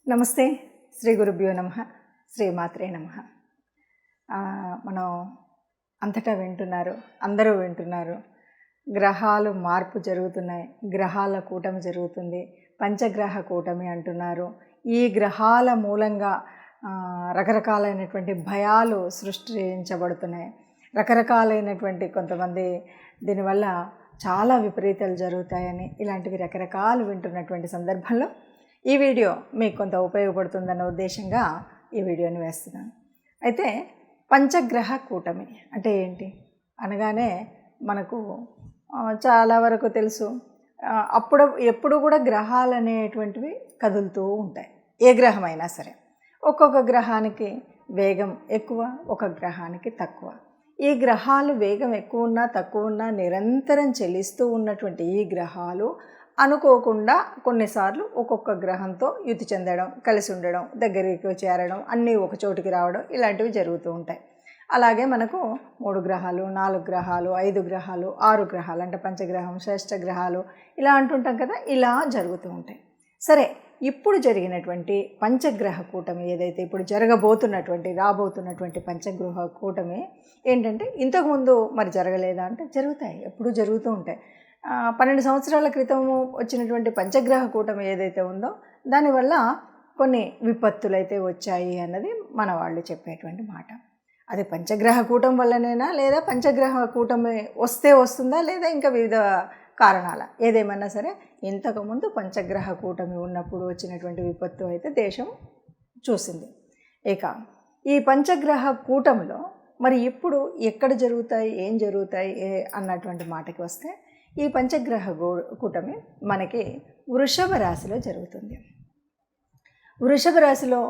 నమస్తే. శ్రీ గురుభ్యో నమః. శ్రీమాత్రే నమః. మనం అంతటా వింటున్నారు, అందరూ వింటున్నారు. గ్రహాలు మార్పు జరుగుతున్నాయి, గ్రహాల కూటమి జరుగుతుంది, పంచగ్రహ కూటమి అంటున్నారు. ఈ గ్రహాల మూలంగా రకరకాలైనటువంటి భయాలు సృష్టించబడుతున్నాయి. రకరకాలైనటువంటి కొంతమంది దీనివల్ల చాలా విపరీతాలు జరుగుతాయని ఇలాంటివి రకరకాలు వింటున్నటువంటి సందర్భంలో ఈ వీడియో మీకు కొంత ఉపయోగపడుతుందన్న ఉద్దేశంగా ఈ వీడియోని వేస్తున్నాను. అయితే పంచగ్రహ కూటమి అంటే ఏంటి అనగానే మనకు చాలా వరకు తెలుసు. ఎప్పుడు కూడా గ్రహాలు అనేటువంటివి కదులుతూ ఉంటాయి. ఏ గ్రహమైనా సరే ఒక్కొక్క గ్రహానికి వేగం ఎక్కువ, ఒక గ్రహానికి తక్కువ. ఈ గ్రహాలు వేగం ఎక్కువ ఉన్నా తక్కువ ఉన్నా నిరంతరం చెల్లిస్తూ ఉన్నటువంటి ఈ గ్రహాలు అనుకోకుండా కొన్నిసార్లు ఒక్కొక్క గ్రహంతో యుతి చెందడం, కలిసి ఉండడం, దగ్గరికి చేరడం, అన్నీ ఒక చోటుకి రావడం ఇలాంటివి జరుగుతూ ఉంటాయి. అలాగే మనకు 3 గ్రహాలు, 4 గ్రహాలు, 5 గ్రహాలు, 6 గ్రహాలు అంటే పంచగ్రహం, శ్రేష్ఠ గ్రహాలు ఇలా అంటుంటాం కదా. ఇలా జరుగుతూ ఉంటాయి. సరే, ఇప్పుడు జరిగినటువంటి పంచగ్రహ కూటమి ఏదైతే ఇప్పుడు రాబోతున్నటువంటి పంచగ్రహ కూటమి ఏంటంటే ఇంతకుముందు మరి జరగలేదా అంటే జరుగుతాయి, ఎప్పుడు జరుగుతూ ఉంటాయి. 12 సంవత్సరాల క్రితము వచ్చినటువంటి పంచగ్రహ కూటమి ఏదైతే ఉందో దానివల్ల కొన్ని విపత్తులు అయితే వచ్చాయి అన్నది మన వాళ్ళు చెప్పేటువంటి మాట. అది పంచగ్రహ కూటమి వల్లనేనా, లేదా పంచగ్రహ కూటమి వస్తుందా, లేదా ఇంకా వివిధ కారణాల, ఏదేమన్నా సరే ఇంతకుముందు పంచగ్రహ కూటమి ఉన్నప్పుడు వచ్చినటువంటి విపత్తు అయితే దేశం చూసింది. ఇక ఈ పంచగ్రహ కూటమిలో మరి ఇప్పుడు ఎక్కడ జరుగుతాయి, ఏం జరుగుతాయి అన్నటువంటి మాటకి వస్తే ఈ పంచగ్రహ కూటమి మనకి వృషభ రాశిలో జరుగుతుంది. వృషభ రాశిలో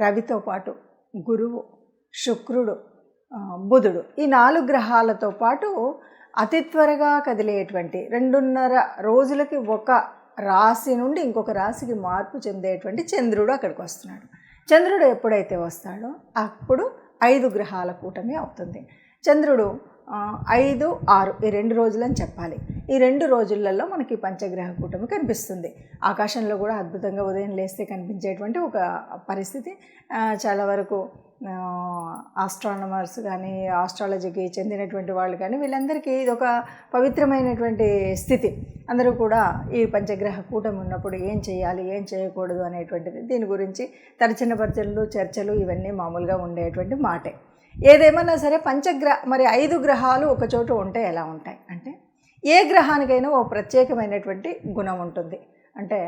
రవితో పాటు గురువు, శుక్రుడు, బుధుడు ఈ 4 గ్రహాలతో పాటు అతి త్వరగా కదిలేటువంటి 2.5 రోజులకి ఒక రాశి నుండి ఇంకొక రాశికి మార్పు చెందేటువంటి చంద్రుడు అక్కడికి వస్తున్నాడు. చంద్రుడు ఎప్పుడైతే వస్తాడో అప్పుడు 5 గ్రహాల కూటమి అవుతుంది. చంద్రుడు 5, 6 ఈ 2 రోజులని చెప్పాలి. ఈ 2 రోజులలో మనకి పంచగ్రహ కూటమి కనిపిస్తుంది. ఆకాశంలో కూడా అద్భుతంగా ఉదయం లేస్తే కనిపించేటువంటి ఒక పరిస్థితి. చాలా వరకు ఆస్ట్రానమర్స్ కానీ, ఆస్ట్రాలజీకి చెందినటువంటి వాళ్ళు కానీ వీళ్ళందరికీ ఇది ఒక పవిత్రమైనటువంటి స్థితి. అందరూ కూడా ఈ పంచగ్రహ కూటమి ఉన్నప్పుడు ఏం చేయాలి, ఏం చేయకూడదు అనేటువంటిది దీని గురించి తర్చనపర్చనలు, చర్చలు ఇవన్నీ మామూలుగా ఉండేటువంటి మాటే. ఏదేమన్నా సరే మరి 5 గ్రహాలు ఒక చోట ఉంటే ఎలా ఉంటాయి అంటే, ఏ గ్రహానికైనా ఓ ప్రత్యేకమైనటువంటి గుణం ఉంటుంది. అంటే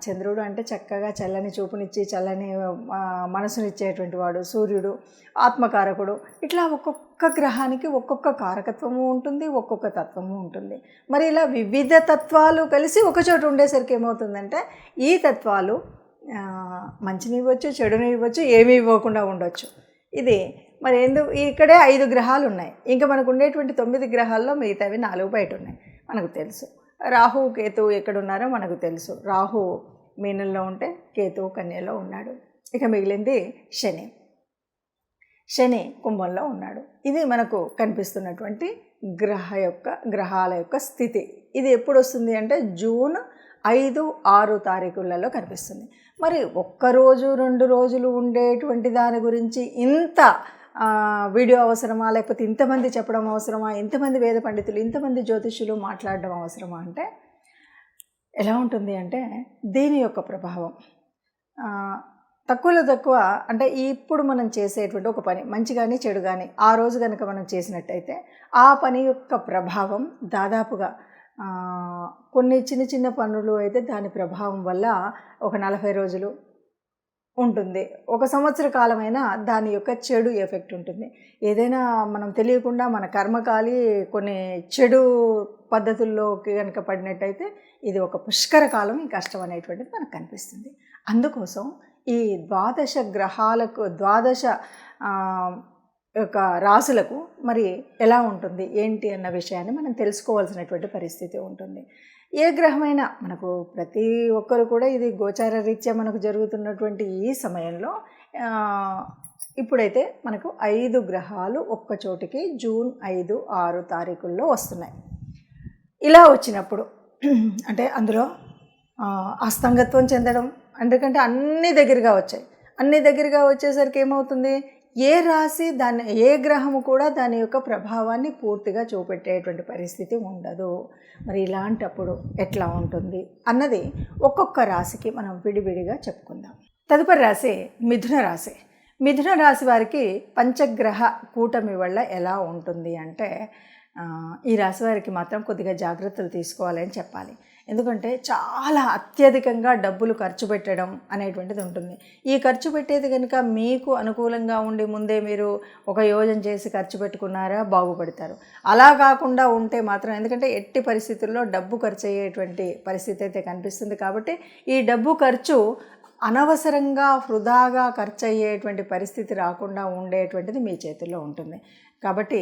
చంద్రుడు అంటే చక్కగా చల్లని చూపునిచ్చి చల్లని మనసునిచ్చేటువంటి వాడు. సూర్యుడు ఆత్మకారకుడు. ఇట్లా ఒక్కొక్క గ్రహానికి ఒక్కొక్క కారకత్వము ఉంటుంది, ఒక్కొక్క తత్వము ఉంటుంది. మరి ఇలా వివిధ తత్వాలు కలిసి ఒక చోట ఉండేసరికి ఏమవుతుందంటే ఈ తత్వాలు మంచిని ఇవ్వచ్చు, చెడుని ఇవ్వచ్చు, ఏమీ ఇవ్వకుండా ఉండొచ్చు. ఇది మరి ఇక్కడే 5 గ్రహాలు ఉన్నాయి. ఇంకా మనకు ఉండేటువంటి 9 గ్రహాల్లో మిగతావి 4 బయట ఉన్నాయి. మనకు తెలుసు. రాహువు, కేతువు ఎక్కడున్నారో మనకు తెలుసు. రాహువు మీనంలో ఉంటే కేతువు కన్యలో ఉన్నాడు. ఇక మిగిలింది శని కుంభంలో ఉన్నాడు. ఇది మనకు కనిపిస్తున్నటువంటి గ్రహాల యొక్క స్థితి. ఇది ఎప్పుడు వస్తుంది అంటే జూన్ 5, 6 తారీఖులలో కనిపిస్తుంది. మరి ఒక్కరోజు 2 రోజులు ఉండేటువంటి దాని గురించి ఇంత వీడియో అవసరమా, లేకపోతే ఇంతమంది చెప్పడం అవసరమా, ఇంతమంది వేద పండితులు, ఇంతమంది జ్యోతిష్యులు మాట్లాడడం అవసరమా అంటే ఎలా ఉంటుంది అంటే దీని యొక్క ప్రభావం తక్కువలో తక్కువ అంటే ఇప్పుడు మనం చేసేటువంటి ఒక పని మంచి కానీ చెడు కానీ ఆ రోజు కనుక మనం చేసినట్టయితే ఆ పని యొక్క ప్రభావం దాదాపుగా కొన్ని చిన్న పనులు అయితే దాని ప్రభావం వల్ల ఒక 40 రోజులు ఉంటుంది. 1 సంవత్సర కాలమైనా దాని యొక్క చెడు ఎఫెక్ట్ ఉంటుంది. ఏదైనా మనం తెలియకుండా మన కర్మకాలి కొన్ని చెడు పద్ధతుల్లోకి కనుక పడినట్టయితే ఇది ఒక పుష్కర కాలం, ఈ కష్టం అనేటువంటిది మనకు కనిపిస్తుంది. అందుకోసం ఈ 12 గ్రహాలకు 12 యొక్క రాశులకు మరి ఎలా ఉంటుంది ఏంటి అన్న విషయాన్ని మనం తెలుసుకోవాల్సినటువంటి పరిస్థితి ఉంటుంది. ఏ గ్రహమైనా మనకు ప్రతి ఒక్కరు కూడా ఇది గోచార రీత్యా మనకు జరుగుతున్నటువంటి ఈ సమయంలో ఇప్పుడైతే మనకు 5 గ్రహాలు ఒక్క చోటికి జూన్ 5, 6 తారీఖుల్లో వస్తున్నాయి. ఇలా వచ్చినప్పుడు అంటే అందులో అస్తంగత్వం చెందడం, ఎందుకంటే అన్నీ దగ్గరగా వచ్చాయి. అన్నీ దగ్గరగా వచ్చేసరికి ఏమవుతుంది, ఏ రాశి దాన్ని ఏ గ్రహము కూడా దాని యొక్క ప్రభావాన్ని పూర్తిగా చూపెట్టేటువంటి పరిస్థితి ఉండదు. మరి ఇలాంటప్పుడు ఎట్లా ఉంటుంది అన్నది ఒక్కొక్క రాశికి మనం విడివిడిగా చెప్పుకుందాం. తదుపరి రాశి మిథున రాశి. మిథున రాశి వారికి పంచగ్రహ కూటమి వల్ల ఎలా ఉంటుంది అంటే, ఈ రాశి వారికి మాత్రం కొద్దిగా జాగ్రత్తలు తీసుకోవాలని చెప్పాలి. ఎందుకంటే చాలా అత్యధికంగా డబ్బులు ఖర్చు పెట్టడం అనేటువంటిది ఉంటుంది. ఈ ఖర్చు పెట్టేది కనుక మీకు అనుకూలంగా ఉండి ముందే మీరు ఒక యోజన చేసి ఖర్చు పెట్టుకున్నారా బాగుపడతారు. అలా కాకుండా ఉంటే మాత్రం, ఎందుకంటే ఎట్టి పరిస్థితుల్లో డబ్బు ఖర్చు అయ్యేటువంటి పరిస్థితి అయితే కనిపిస్తుంది. కాబట్టి ఈ డబ్బు ఖర్చు అనవసరంగా వృధాగా ఖర్చు అయ్యేటువంటి పరిస్థితి రాకుండా ఉండేటువంటిది మీ చేతుల్లో ఉంటుంది. కాబట్టి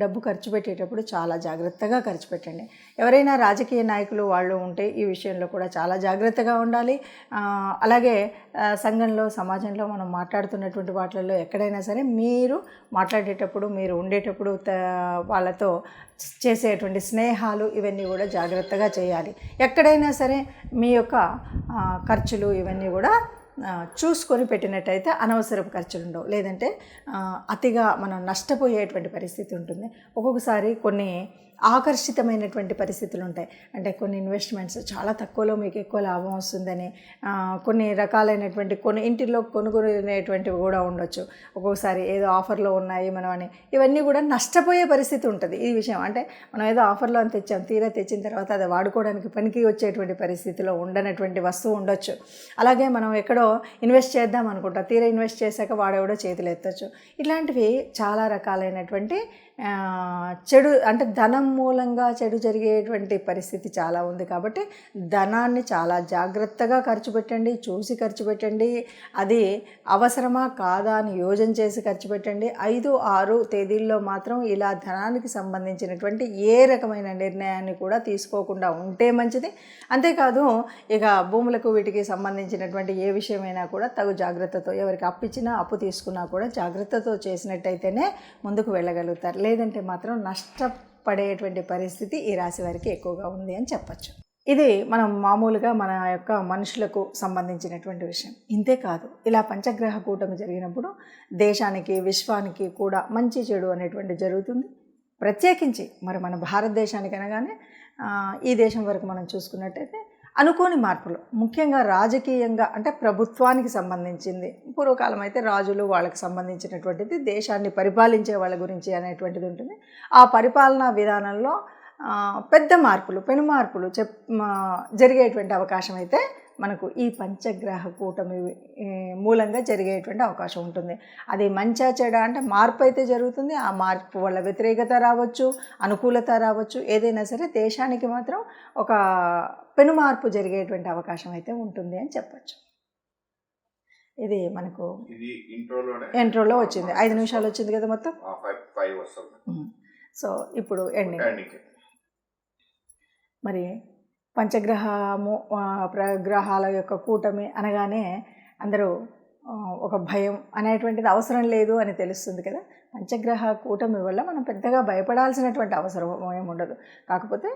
డబ్బు ఖర్చు పెట్టేటప్పుడు చాలా జాగ్రత్తగా ఖర్చు పెట్టండి. ఎవరైనా రాజకీయ నాయకులు వాళ్ళు ఉంటే ఈ విషయంలో కూడా చాలా జాగ్రత్తగా ఉండాలి. అలాగే సంఘంలో, సమాజంలో మనం మాట్లాడుతున్నటువంటి వాటిల్లో ఎక్కడైనా సరే మీరు మాట్లాడేటప్పుడు, మీరు ఉండేటప్పుడు వాళ్ళతో చేసేటువంటి స్నేహాలు ఇవన్నీ కూడా జాగ్రత్తగా చేయాలి. ఎక్కడైనా సరే మీ యొక్క ఖర్చులు ఇవన్నీ కూడా చూసుకొని పెట్టినట్టయితే అనవసరపు ఖర్చులు ఉండవు. లేదంటే అతిగా మనం నష్టపోయేటువంటి పరిస్థితి ఉంటుంది. ఒక్కొక్కసారి కొన్ని ఆకర్షితమైనటువంటి పరిస్థితులు ఉంటాయి. అంటే కొన్ని ఇన్వెస్ట్మెంట్స్ చాలా తక్కువలో మీకు ఎక్కువ లాభం వస్తుందని, కొన్ని రకాలైనటువంటి కొన్ని ఇంటిలో కొనుగోలేటువంటివి కూడా ఉండొచ్చు. ఒక్కొక్కసారి ఏదో ఆఫర్లో ఉన్నాయి మనం అని, ఇవన్నీ కూడా నష్టపోయే పరిస్థితి ఉంటుంది. ఈ విషయం అంటే మనం ఏదో ఆఫర్లో అని తెచ్చాం, తీరా తెచ్చిన తర్వాత అది వాడుకోవడానికి పనికి వచ్చేటువంటి పరిస్థితిలో ఉండనటువంటి వస్తువు ఉండొచ్చు. అలాగే మనం ఎక్కడో ఇన్వెస్ట్ చేద్దాం అనుకుంటా, తీరా ఇన్వెస్ట్ చేశాక వాడెవడో చేతులు ఎత్తచ్చు. ఇట్లాంటివి చాలా రకాలైనటువంటి చెడు, అంటే ధనం మూలంగా చెడు జరిగేటువంటి పరిస్థితి చాలా ఉంది. కాబట్టి ధనాన్ని చాలా జాగ్రత్తగా ఖర్చు పెట్టండి, చూసి ఖర్చు పెట్టండి. అది అవసరమా కాదా అని యోజన చేసి ఖర్చు పెట్టండి. 5, 6 తేదీల్లో మాత్రం ఇలా ధనానికి సంబంధించినటువంటి ఏ రకమైన నిర్ణయాన్ని కూడా తీసుకోకుండా ఉంటే మంచిది. అంతేకాదు, ఇక భూములకు వీటికి సంబంధించినటువంటి ఏ విషయమైనా కూడా తగు జాగ్రత్తతో, ఎవరికి అప్పిచ్చినా అప్పు తీసుకున్నా కూడా జాగ్రత్తతో చేసినట్టయితేనే ముందుకు వెళ్ళగలుగుతారు. లేదంటే మాత్రం నష్టపడేటువంటి పరిస్థితి ఈ రాశి వారికి ఎక్కువగా ఉంది అని చెప్పచ్చు. ఇది మనం మామూలుగా మన యొక్క మనుషులకు సంబంధించినటువంటి విషయం. ఇంతే కాదు, ఇలా పంచగ్రహ కూటమి జరిగినప్పుడు దేశానికి, విశ్వానికి కూడా మంచి చెడు అనేటువంటి జరుగుతుంది. ప్రత్యేకించి మరి మన భారతదేశానికి అనగానే ఈ దేశం వరకు మనం చూసుకున్నట్టయితే అనుకోని మార్పులు, ముఖ్యంగా రాజకీయంగా, అంటే ప్రభుత్వానికి సంబంధించింది. పూర్వకాలం అయితే రాజులు వాళ్ళకి సంబంధించినటువంటిది, దేశాన్ని పరిపాలించే వాళ్ళ గురించి అనేటువంటిది ఉంటుంది. ఆ పరిపాలనా విధానంలో పెద్ద మార్పులు, పెను మార్పులు జరిగేటువంటి అవకాశం అయితే మనకు ఈ పంచగ్రహ కూటమి మూలంగా జరిగేటువంటి అవకాశం ఉంటుంది. అది మంచా చెడా అంటే మార్పు అయితే జరుగుతుంది. ఆ మార్పు వల్ల వ్యతిరేకత రావచ్చు, అనుకూలత రావచ్చు. ఏదైనా సరే దేశానికి మాత్రం ఒక పెను మార్పు జరిగేటువంటి అవకాశం అయితే ఉంటుంది అని చెప్పచ్చు. ఇది మనకు ఇంట్రోలో వచ్చింది. 5 నిమిషాలు వచ్చింది కదా మొత్తం. సో ఇప్పుడు ఎండింగ్. మరి గ్రహాల యొక్క కూటమి అనగానే అందరూ ఒక భయం అనేటువంటిది అవసరం లేదు అని తెలుస్తుంది కదా. పంచగ్రహ కూటమి వల్ల మనం పెద్దగా భయపడాల్సినటువంటి అవసరం ఏముండదు. కాకపోతే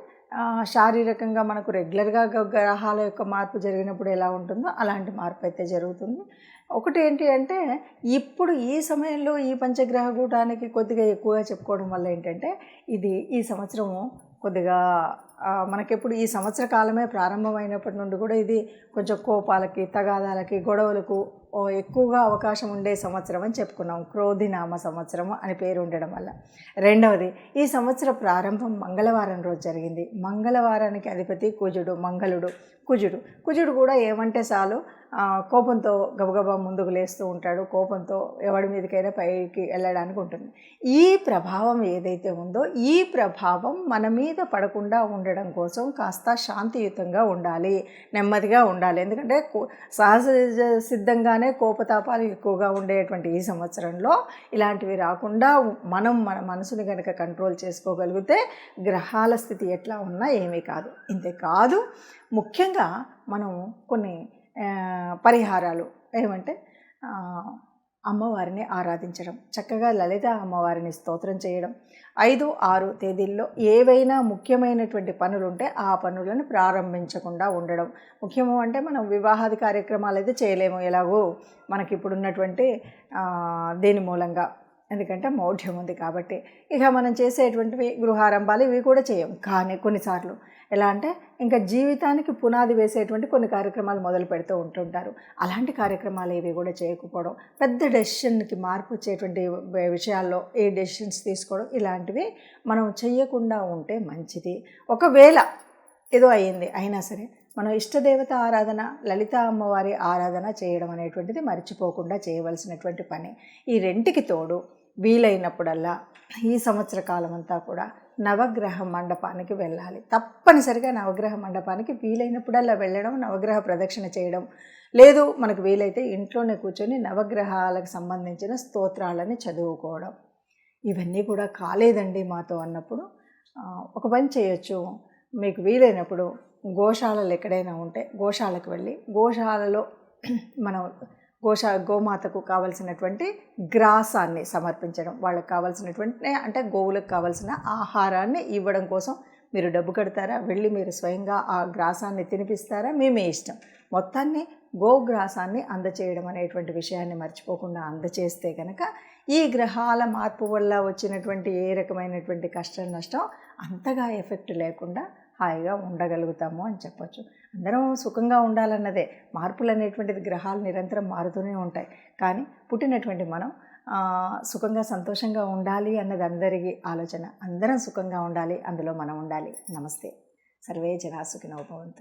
శారీరకంగా మనకు రెగ్యులర్గా గ్రహాల యొక్క మార్పు జరిగినప్పుడు ఎలా ఉంటుందో అలాంటి మార్పు అయితే జరుగుతుంది. ఒకటి ఏంటి అంటే, ఇప్పుడు ఈ సమయంలో ఈ పంచగ్రహ కూటానికి కొద్దిగా ఎక్కువగా చెప్పుకోవడం వల్ల ఏంటంటే, ఇది ఈ సంవత్సరము కొద్దిగా మనకెప్పుడు ఈ సంవత్సర కాలమే ప్రారంభమైనప్పటి నుండి కూడా ఇది కొంచెం కోపాలకి, తగాదాలకి, గొడవలకు ఎక్కువగా అవకాశం ఉండే సంవత్సరం అని చెప్పుకున్నాం. క్రోధినామ సంవత్సరం అని పేరు ఉండడం వల్ల. రెండవది, ఈ సంవత్సర ప్రారంభం మంగళవారం రోజు జరిగింది. మంగళవారానికి అధిపతి కుజుడు, మంగళుడు. కుజుడు కూడా ఏమంటే చాలు కోపంతో గబగబా ముందుకు లేస్తూ ఉంటాడు. కోపంతో ఎవడి మీదకైనా పైకి వెళ్ళడానికి ఉంటుంది. ఈ ప్రభావం ఏదైతే ఉందో, ఈ ప్రభావం మన మీద పడకుండా ఉండడం కోసం కాస్త శాంతియుతంగా ఉండాలి, నెమ్మదిగా ఉండాలి. ఎందుకంటే సహజ సిద్ధంగానే కోపతాపాలు ఎక్కువగా ఉండేటువంటి ఈ సంవత్సరంలో ఇలాంటివి రాకుండా మనం మన మనసుని కనుక కంట్రోల్ చేసుకోగలిగితే గ్రహాల స్థితి ఎట్లా ఉన్నా ఏమీ కాదు. ఇంతేకాదు, ముఖ్యంగా మనం కొన్ని పరిహారాలు ఏమంటే, అమ్మవారిని ఆరాధించడం, చక్కగా లలిత అమ్మవారిని స్తోత్రం చేయడం, 5, 6 తేదీల్లో ఏవైనా ముఖ్యమైనటువంటి పనులుంటే ఆ పనులను ప్రారంభించకుండా ఉండడం. ముఖ్యము అంటే మనం వివాహాది కార్యక్రమాలు అయితే చేయలేము, ఎలాగో మనకి ఇప్పుడున్నటువంటి దీని మూలంగా, ఎందుకంటే మౌఢ్యం ఉంది కాబట్టి. ఇక మనం చేసేటువంటివి గృహారంభాలు ఇవి కూడా చేయం. కానీ కొన్నిసార్లు ఎలా అంటే ఇంకా జీవితానికి పునాది వేసేటువంటి కొన్ని కార్యక్రమాలు మొదలు పెడుతూ ఉంటుంటారు. అలాంటి కార్యక్రమాలు ఇవి కూడా చేయకపోవడం, పెద్ద డెసిషన్కి మార్పు వచ్చేటువంటి విషయాల్లో ఈ డెసిషన్స్ తీసుకోవడం, ఇలాంటివి మనం చెయ్యకుండా ఉంటే మంచిది. ఒకవేళ ఏదో అయ్యింది అయినా సరే మనం ఇష్టదేవత ఆరాధన, లలిత అమ్మవారి ఆరాధన చేయడం అనేటువంటిది మర్చిపోకుండా చేయవలసినటువంటి పని. ఈ రెంటికి తోడు వీలైనప్పుడల్లా ఈ సంవత్సర కాలం అంతా కూడా నవగ్రహ మండపానికి వెళ్ళాలి. తప్పనిసరిగా నవగ్రహ మండపానికి వీలైనప్పుడల్లా వెళ్ళడం, నవగ్రహ ప్రదక్షిణ చేయడం, లేదు మనకు వీలైతే ఇంట్లోనే కూర్చొని నవగ్రహాలకు సంబంధించిన స్తోత్రాలని చదువుకోవడం. ఇవన్నీ కూడా కాలేదండి మాతో అన్నప్పుడు ఒక పని చేయొచ్చు. మీకు వీలైనప్పుడు గోశాలలు ఎక్కడైనా ఉంటే గోశాలకు వెళ్ళి గోశాలలో మనం గోమాతకు కావలసినటువంటి గ్రాసాన్ని సమర్పించడం, వాళ్ళకి కావాల్సినటువంటి అంటే గోవులకు కావాల్సిన ఆహారాన్ని ఇవ్వడం కోసం మీరు డబ్బు కడతారా, వెళ్ళి మీరు స్వయంగా ఆ గ్రాసాన్ని తినిపిస్తారా, మీ ఇష్టం. మొత్తాన్ని గోగ్రాసాన్ని అందచేయడం అనేటువంటి విషయాన్ని మర్చిపోకుండా అందచేస్తే కనుక ఈ గ్రహాల మార్పు వల్ల వచ్చినటువంటి ఏ రకమైనటువంటి కష్టం నష్టం అంతగా ఎఫెక్ట్ లేకుండా హాయిగా ఉండగలుగుతాము అని చెప్పొచ్చు. అందరం సుఖంగా ఉండాలన్నదే. మార్పులు అనేటువంటిది గ్రహాలు నిరంతరం మారుతూనే ఉంటాయి. కానీ పుట్టినటువంటి మనం సుఖంగా సంతోషంగా ఉండాలి అన్నది అందరికీ ఆలోచన. అందరం సుఖంగా ఉండాలి, అందులో మనం ఉండాలి. నమస్తే. సర్వే జనా సుఖినో భవంతు.